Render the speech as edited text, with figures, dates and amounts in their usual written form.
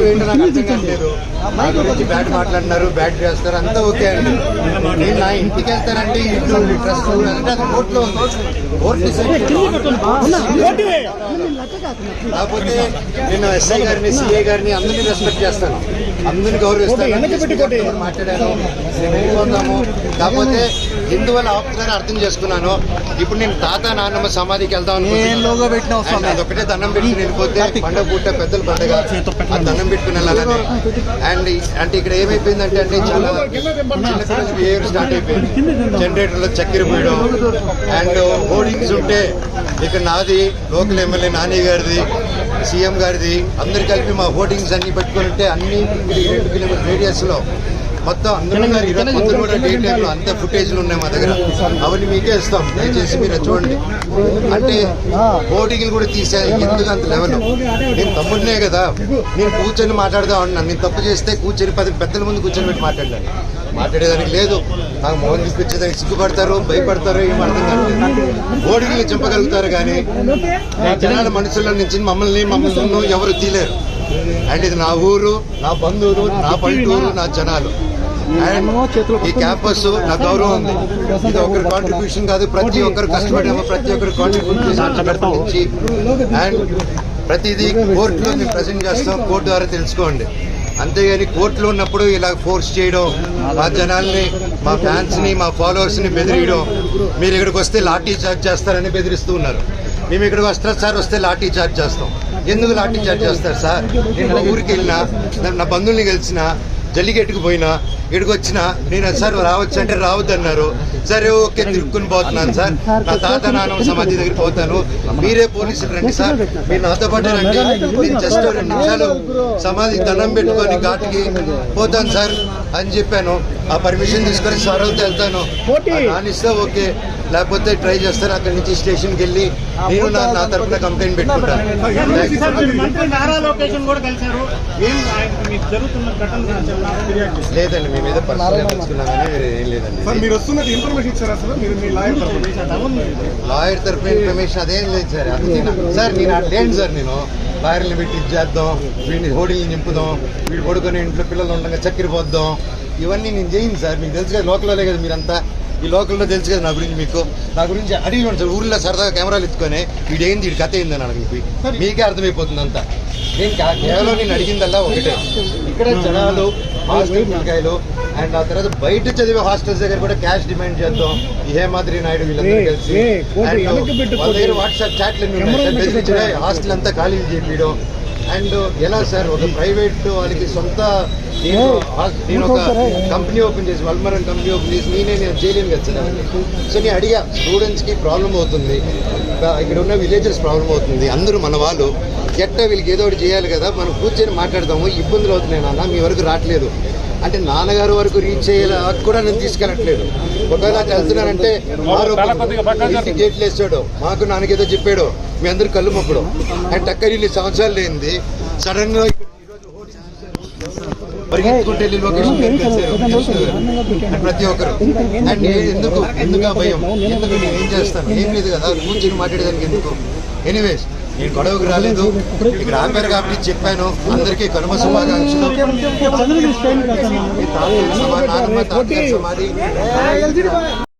ఏంటో నాకు అర్థం కావట్లేదు. నా గురించి బ్యాట్ మాట్లాడినారు, బ్యాట్ చేస్తారు, అంతా ఓకే అండి. నేను నా ఇంటికి వెళ్తానంటే ఇంట్లో ట్రస్ట్ అంటే అది కోర్టులో ఉంది. కాకపోతే నేను ఎస్ఐ గారిని, సిఐ గారిని అందరినీ రెస్పెక్ట్ చేస్తాను, అందరిని గౌరవిస్తాను. మాట్లాడాను, వెళ్ళిపోతాము. కాకపోతే ఎందువల్ల ఆపుతున్నారని అర్థం చేసుకున్నాను. ఇప్పుడు నేను తాత నాన్నమ్మ సమాధికి వెళ్దాం అనుకుంటున్నాను. అదొకటే దండం పెట్టుకుని వెళ్ళిపోతే పండుగ పూట పెద్దల పండుగ, ఆ దండం పెట్టుకుని వెళ్ళాలని. అండ్ అంటే ఇక్కడ ఏమైపోయిందంటే చాలా బిహేవియర్ స్టార్ట్ అయిపోయింది. జనరేటర్లో చక్కెర పోయడం అండ్ హోర్డింగ్స్ ఉంటే ఇక్కడ నాది, లోకల్ ఎమ్మెల్యే నాని గారిది, సీఎం గారిది, అందరు కలిపి మా హోర్డింగ్స్ అన్ని పెట్టుకుని ఉంటే అన్ని 2 కిలోమీటర్ రేడియస్లో మొత్తం అందరూ కూడా డే టైంలో అంత ఫుటేజ్లు ఉన్నాయి మా దగ్గర. అవన్నీ మీకే ఇస్తాం, దయచేసి మీరు చూడండి. అంటే ఓటింగ్లు కూడా తీసాను. ఎందుకు అంత లెవెల్? నేను తమ్ముడినే కదా, నేను కూర్చొని మాట్లాడదాం అన్నాను. నేను తప్పు చేస్తే కూర్చొని 10 పెద్దల ముందు కూర్చొని పెట్టి మాట్లాడాను. మాట్లాడేదానికి లేదు. నాకు మోహన్ చూపించేదానికి సిగ్గుపడతారు, భయపడతారు, ఏం అర్థం కాదు. ఓటింగ్లు చంపగలుగుతారు కానీ జనాల మనుషుల నుంచి మమ్మల్ని ఎవరు తీలేరు. అండ్ ఇది నా ఊరు, నా బంధువులు, నా పల్లెటూరు, నా జనాలు. అండ్ ఈ క్యాంపస్ నా గౌరవం ఉంది. ఇది ఒకరి కాంట్రిబ్యూషన్ కాదు, ప్రతి ఒక్కరు కష్టపడాము, ప్రతి ఒక్కరు కాంట్రిబ్యూట్ చేసి. అండ్ ప్రతిదీ కోర్టులో మేము ప్రజెంట్ చేస్తాం, కోర్టు ద్వారా తెలుసుకోండి. అంతేగాని కోర్టులో ఉన్నప్పుడు ఇలా ఫోర్స్ చేయడం, మా జనాల్ని, మా ఫ్యాన్స్ని, మా ఫాలోవర్స్ని బెదిరియడం. మీరు ఇక్కడికి వస్తే లాఠీ చార్జ్ చేస్తారని బెదిరిస్తూ ఉన్నారు. మేము ఇక్కడికి వస్తారు సార్, వస్తే లాఠీ చార్జ్ చేస్తాం. ఎందుకు లాఠీ చార్జ్ చేస్తారు సార్? నేను ఊరికి వెళ్ళినా, నా బంధువుల్ని కలిసిన, జల్లికెట్టుకు పోయినా, ఇక్కడికి వచ్చినా నేను సార్ రావచ్చు అంటే రావద్దు అన్నారు. సరే ఓకే, తిరుక్కుని పోతున్నాను సార్. నా తాత నాన్నమ్మ సమాధి దగ్గరికి పోతాను, మీరే పోలీసులు రండి సార్, మీరు నాతో పాటు రండి, నేను జస్ట్ 2 నిమిషాలు సమాధి దండం పెట్టుకొని ఘాటుకి పోతాను సార్ అని చెప్పాను. ఆ పర్మిషన్ తీసుకొని సార్ అవుతే వెళ్తాను, నానిస్తే ఓకే, లేకపోతే ట్రై చేస్తారు. అక్కడి నుంచి స్టేషన్కి వెళ్ళి నేను నా తరఫున కంప్లైంట్ పెట్టుకుంటాను. లేదండి, మీ మీద పర్సనల్ తెలుసుకున్నాం కానీ వేరే ఏం లేదండి. లాయర్ తరఫున ఇన్ఫర్మేషన్ అదేం లేదు సార్. సార్ నేను లేండి సార్, నేను లాయర్ని పెట్టి ఇచ్చేద్దాం, వీడిని హోర్డింగ్లు నింపుదాం, వీడు పడుకొని ఇంట్లో పిల్లలు ఉండగా చక్కెర పోద్దాం, ఇవన్నీ నేను చేయను సార్. మీకు తెలుసు కదా, లోకల్లో కదా మీరంతా, ఈ లోకల్లో తెలుసు కదా నా గురించి. మీకు నా గురించి అడిగివ్వండి సార్. ఊళ్ళో సరదాగా కెమెరాలు ఎత్తుకొని వీడేంది, వీడి కథ ఏందని అడిగి మీకే అర్థమైపోతుంది అంతా. నేను కేవలం నేను అడిగిందల్లా ఒకటే, ఇక్కడ జనాలు హాస్టల్ పిల్లకాయలు అండ్ ఆ తర్వాత బయట చదివే హాస్టల్స్ దగ్గర కూడా క్యాష్ డిమాండ్ చేద్దాం. ఈ హేమాద్రి నాయుడు వీళ్ళందరూ కలిసి అండ్ వాళ్ళ దగ్గర వాట్సాప్ చాట్లు ఉన్నాయి, హాస్టల్ అంతా ఖాళీ చేయడం. అండ్ ఎలా సార్, ఒక ప్రైవేట్ వాళ్ళకి సొంత, నేను ఒక కంపెనీ ఓపెన్ చేసి, వల్మరం కంపెనీ ఓపెన్ చేసి నేను చేయలేను కదా సార్. సో నేను అడిగా, స్టూడెంట్స్కి ప్రాబ్లం అవుతుంది, ఇక్కడ ఉన్న విలేజెస్ ప్రాబ్లం అవుతుంది, అందరూ మన వాళ్ళు, ఎట్టా వీళ్ళకి ఏదో ఒకటి చేయాలి కదా, మనం కూర్చొని మాట్లాడదాము, ఇబ్బందులు అవుతున్నాయి నాన్న, మీ వరకు రావట్లేదు అంటే నాన్నగారు వరకు రీచ్ అయ్యేలా కూడా నేను తీసుకెళ్ళట్లేదు. ఒకవేళ వెళ్తున్నానంటే ఇంటికి గేట్లు వేసాడు, మాకు నాన్నకేదో చెప్పాడు, మీ అందరూ కళ్ళు మొక్కడు. అండ్ టక్కర్ 2 సంవత్సరాలు లేనిది సడన్ గా పరిగెత్తుకుంటే వెళ్ళి లొకేషన్ కలిసారు ప్రతి ఒక్కరు. అండ్ ఎందుకు భయం, ఎందుకు నేను ఏం చేస్తాను, ఏం లేదు కదా, కూర్చొని మాట్లాడేదానికి ఎందుకు. ఎనీవేస్ నేను గొడవకు రాలేదు, ఇక్కడ ఆపారు కాబట్టి చెప్పాను. అందరికీ కనుమ శుభాకాంక్షలు. సమాధి